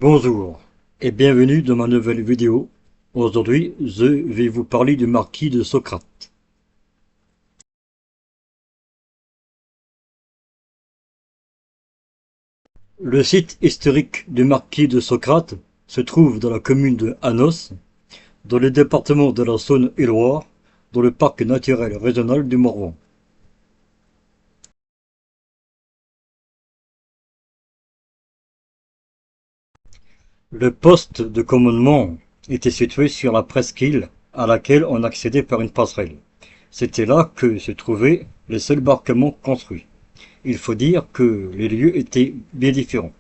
Bonjour et bienvenue dans ma nouvelle vidéo. Aujourd'hui, je vais vous parler du marquis de Socrate. Le site historique du marquis de Socrate se trouve dans la commune de Hanos, dans le département de la Saône-et-Loire, dans le parc naturel régional du Morvan. Le poste de commandement était situé sur la presqu'île à laquelle on accédait par une passerelle. C'était là que se trouvaient les seuls barquements construits. Il faut dire que les lieux étaient bien différents.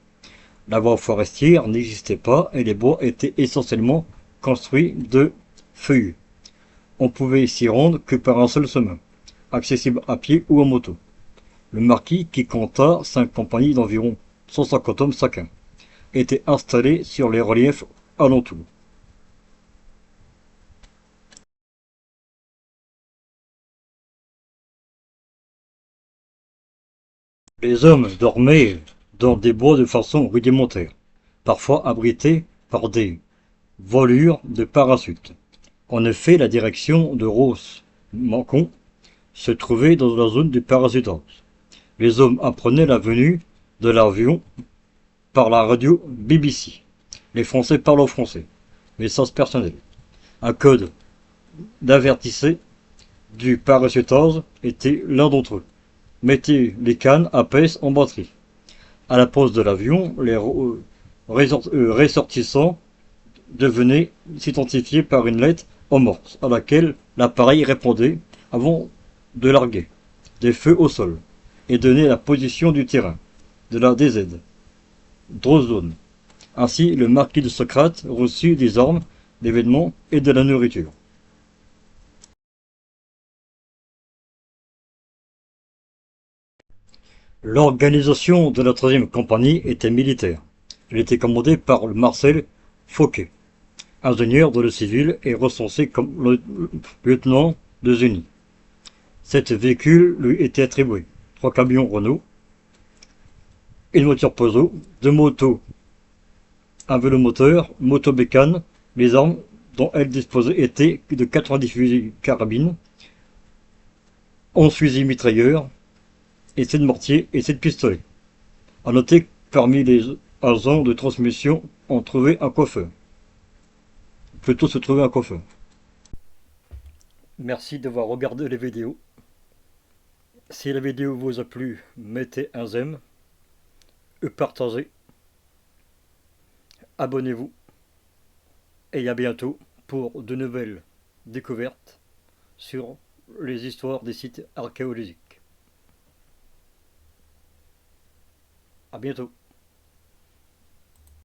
La voie forestière n'existait pas et les bois étaient essentiellement construits de feuillus. On pouvait s'y rendre que par un seul chemin, accessible à pied ou en moto. Le marquis, qui compta 5 compagnies d'environ 150 hommes chacun, était installé sur les reliefs alentours. Les hommes dormaient dans des bois de façon rudimentaire, parfois abrités par des voilures de parachute. En effet, la direction de Ros-Mâcon se trouvait dans la zone du parachutage. Les hommes apprenaient la venue de l'avion par la radio BBC. Les Français parlent en français. Message personnel. Un code d'avertissement du parachutage était l'un d'entre eux. Mettez les cannes à pèse en batterie. À la pose de l'avion, les ressortissants devenaient s'identifier par une lettre en morse à laquelle l'appareil répondait avant de larguer des feux au sol et donner la position du terrain, de la DZ, Draw Zone. Ainsi, le marquis de Socrate reçut des armes, des vêtements et de la nourriture. L'organisation de la troisième compagnie était militaire. Elle était commandée par Marcel Fouquet, ingénieur de le civil et recensé comme le lieutenant de génie. 7 véhicules lui étaient attribués: 3 camions Renault, une voiture Peugeot, 2 motos, un vélomoteur, moto-bécane. Les armes dont elle disposait étaient de 90 fusils carabines, 11 fusils mitrailleurs et 7 mortiers et 7 pistolets. A noter que parmi les agents de transmission, on trouvait un coiffeur. Plutôt se trouvait un coiffeur. Merci d'avoir regardé les vidéos. Si la vidéo vous a plu, mettez un j'aime, partagez, abonnez-vous et à bientôt pour de nouvelles découvertes sur les histoires des sites archéologiques. À bientôt.